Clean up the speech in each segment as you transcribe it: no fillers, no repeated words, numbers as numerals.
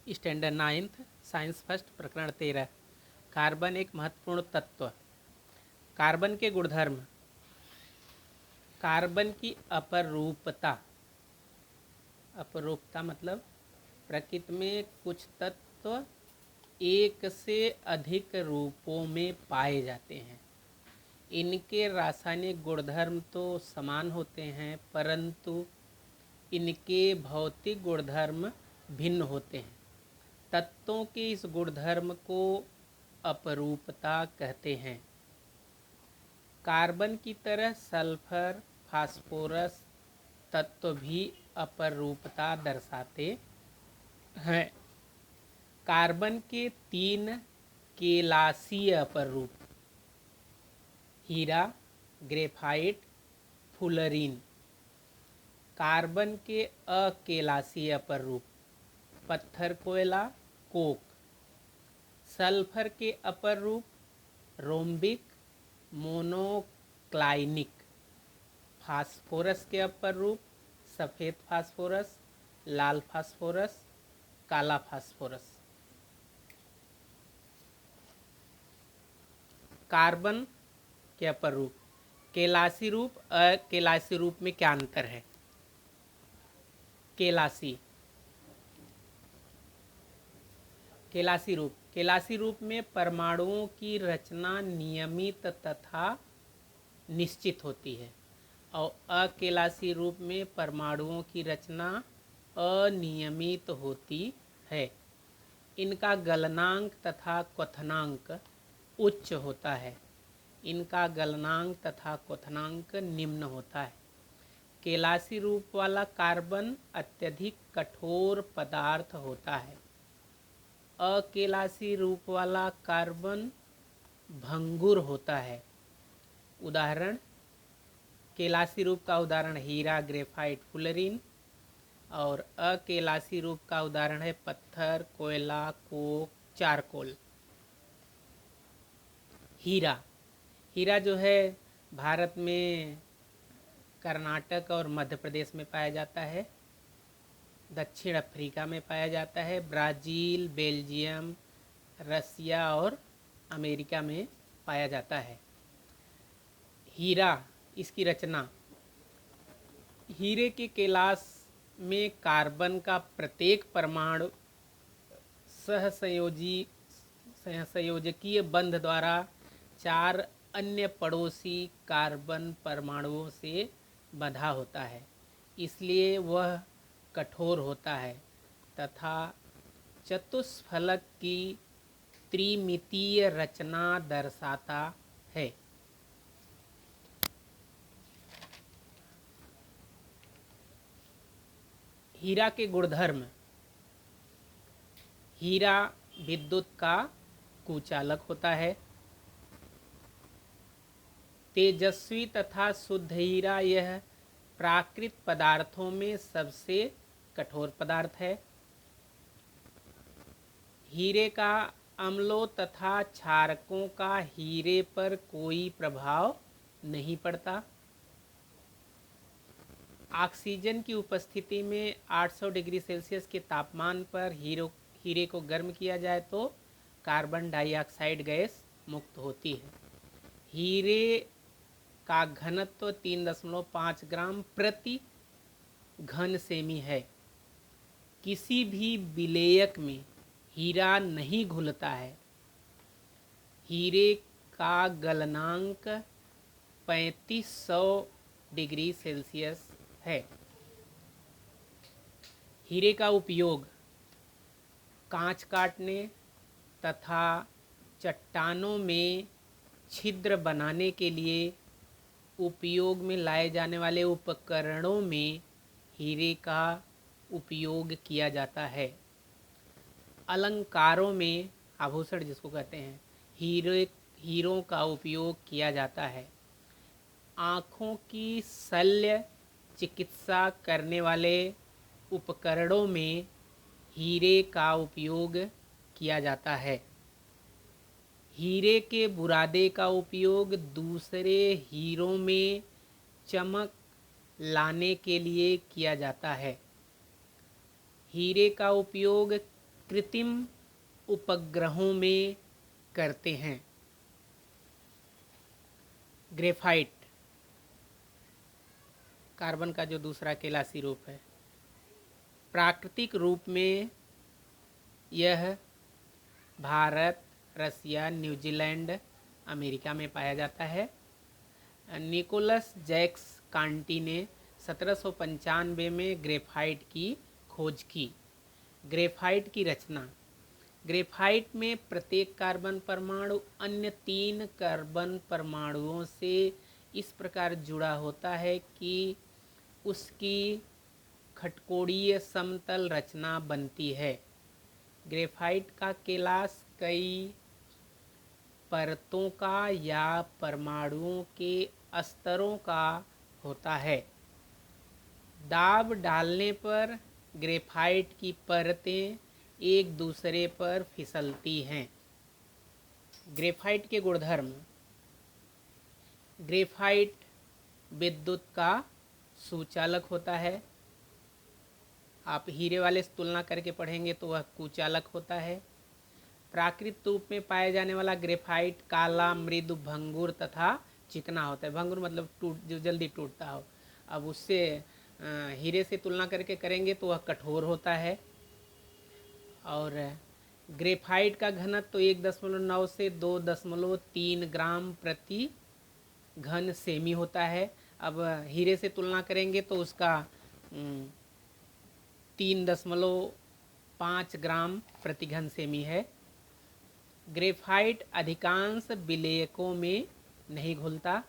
Standard 9th science first प्रकरण 13। Carbon एक महत्वपूर्ण तत्व। कार्बन के गुणधर्म। कार्बन की अपरूपता। अपरूपता मतलब प्रकृति में कुछ तत्व एक से अधिक रूपों में पाए जाते हैं। इनके रासायनिक गुणधर्म तो समान होते हैं, परंतु इनके भौतिक गुणधर्म भिन्न होते हैं। तत्वों के इस गुणधर्म को अपरूपता कहते हैं। कार्बन की तरह सल्फर, फास्फोरस तत्व भी अपरूपता दर्शाते हैं। कार्बन के 3 केलासीय अपरूप: हीरा, ग्रेफाइट, फुलरीन। कार्बन के अकेलासीय अपरूप: पत्थर, कोयला, कोक। सल्फर के अपर रूप: रोम्बिक, मोनोक्लाइनिक। फास्फोरस के अपर रूप: सफ़ेद फास्फोरस, लाल फास्फोरस, काला फास्फोरस। कार्बन के अपर रूप। केलासी रूप, अकेलासी रूप में क्या अंतर है? केलासी रूप में परमाणुओं की रचना नियमित तथा निश्चित होती है, और अकेलासी रूप में परमाणुओं की रचना अनियमित होती है। इनका गलनांक तथा क्वथनांक उच्च होता है, इनका गलनांक तथा क्वथनांक निम्न होता है। केलासी रूप वाला कार्बन अत्यधिक कठोर पदार्थ होता है। अकेलासी रूप वाला कार्बन भंगुर होता है। उदाहरण: केलासी रूप का उदाहरण हीरा, ग्रेफाइट, फुलरीन, और अकेलासी रूप का उदाहरण है पत्थर, कोयला, कोक, चारकोल। हीरा जो है भारत में कर्नाटक और मध्य प्रदेश में पाया जाता है, दक्षिण अफ्रीका में पाया जाता है, ब्राज़ील, बेल्जियम, रसिया और अमेरिका में पाया जाता है। हीरा, इसकी रचना। हीरे के केलास में कार्बन का प्रत्येक परमाणु सहसंयोजकीय बंध द्वारा 4 अन्य पड़ोसी कार्बन परमाणुओं से बंधा होता है, इसलिए वह कठोर होता है तथा चतुष्फलक की त्रिमितीय रचना दर्शाता है। हीरा के गुणधर्म। हीरा विद्युत का कुचालक होता है। तेजस्वी तथा शुद्ध हीरा यह प्राकृतिक पदार्थों में सबसे कठोर पदार्थ है। हीरे का अम्लों तथा क्षारकों का हीरे पर कोई प्रभाव नहीं पड़ता। ऑक्सीजन की उपस्थिति में 800 डिग्री सेल्सियस के तापमान पर हीरे को गर्म किया जाए तो कार्बन डाइऑक्साइड गैस मुक्त होती है। हीरे का घनत्व 3.5 ग्राम प्रति घन सेमी है। किसी भी विलेयक में हीरा नहीं घुलता है। हीरे का गलनांक 3500 डिग्री सेल्सियस है। हीरे का उपयोग कांच काटने तथा चट्टानों में छिद्र बनाने के लिए उपयोग में लाए जाने वाले उपकरणों में हीरे का उपयोग किया जाता है। अलंकारों में, आभूषण जिसको कहते हैं, हीरों का उपयोग किया जाता है। आँखों की शल्य चिकित्सा करने वाले उपकरणों में हीरे का उपयोग किया जाता है। हीरे के बुरादे का उपयोग दूसरे हीरों में चमक लाने के लिए किया जाता है। हीरे का उपयोग कृत्रिम उपग्रहों में करते हैं। ग्रेफाइट कार्बन का जो दूसरा कैलाशी रूप है, प्राकृतिक रूप में यह भारत, रसिया, न्यूजीलैंड, अमेरिका में पाया जाता है। निकोलस जैक्स कांटी ने 1795 में ग्रेफाइट की खोज की। ग्रेफाइट की रचना, ग्रेफाइट में प्रत्येक कार्बन परमाणु अन्य 3 कार्बन परमाणुओं से इस प्रकार जुड़ा होता है कि उसकी खटकोणीय समतल रचना बनती है। ग्रेफाइट का कैलाश कई परतों का या परमाणुओं के स्तरों का होता है। दाब डालने पर ग्रेफाइट की परतें एक दूसरे पर फिसलती हैं। ग्रेफाइट के गुणधर्म, ग्रेफाइट विद्युत का सुचालक होता है। आप हीरे वाले से तुलना करके पढ़ेंगे तो वह कुचालक होता है। प्राकृतिक रूप में पाए जाने वाला ग्रेफाइट काला, मृदु, भंगुर तथा चिकना होता है। भंगुर मतलब जो जल्दी टूटता हो। अब उससे हीरे से तुलना करके करेंगे तो वह कठोर होता है। और ग्रेफाइट का घनत्व तो 1.9 से 2.3 ग्राम प्रति घन सेमी होता है। अब हीरे से तुलना करेंगे तो उसका 3.5 ग्राम प्रति घन सेमी है। ग्रेफाइट अधिकांश विलेयकों में नहीं घुलता।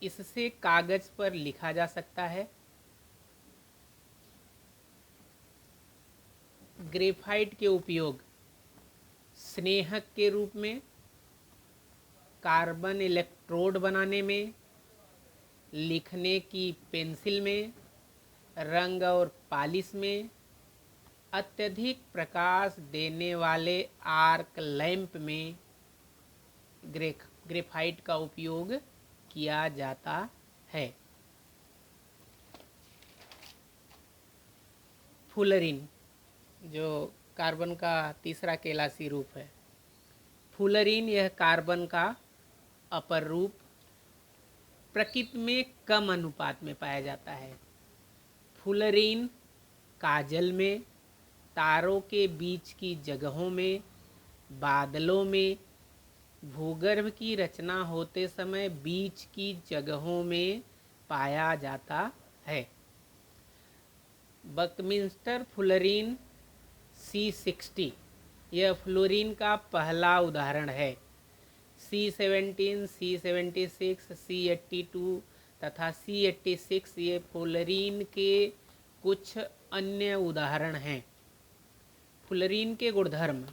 इससे कागज पर लिखा जा सकता है। ग्रेफाइट के उपयोग स्नेहक के रूप में, कार्बन इलेक्ट्रोड बनाने में, लिखने की पेंसिल में, रंग और पालिश में, अत्यधिक प्रकाश देने वाले आर्क लैंप में ग्रेफाइट का उपयोग किया जाता है। फुलरिन जो कार्बन का तीसरा कैलाशी रूप है। फुलरिन यह कार्बन का अपर रूप प्रकृति में कम अनुपात में पाया जाता है। फुलरिन काजल में, तारों के बीच की जगहों में, बादलों में, भूगर्भ की रचना होते समय बीच की जगहों में पाया जाता है। बकमिंस्टर फुलरिन C60 यह फ्लोरीन का पहला उदाहरण है। C17, C76, C82 तथा C86 ये फ्लोरीन के कुछ अन्य उदाहरण हैं। फ्लोरीन के गुणधर्म,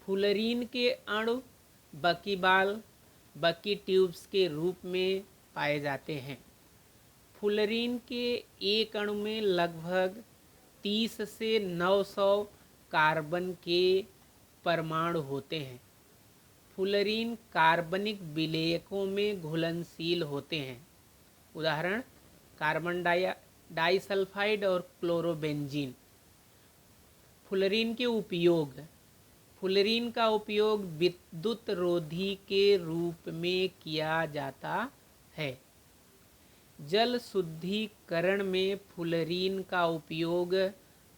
फ्लोरीन के अणु बकीबाल, बकी ट्यूब्स के रूप में पाए जाते हैं। फ्लोरीन के एक अणु में लगभग 30 से 900 कार्बन के परमाणु होते हैं। फ्लोरीन कार्बनिक विलेयकों में घुलनशील होते हैं। उदाहरण कार्बन डाइसल्फाइड और क्लोरोबेंजीन। फ्लोरीन के उपयोग, फ्लोरीन का उपयोग विद्युत रोधी के रूप में किया जाता है। जल शुद्धिकरण में फ्लोरीन का उपयोग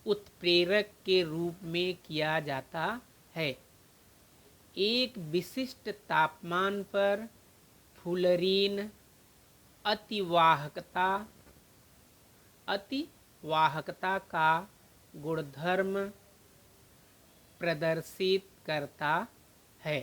उत्प्रेरक के रूप में किया जाता है। एक विशिष्ट तापमान पर फ्लोरीन अतिवाहकता का गुणधर्म प्रदर्शित करता है।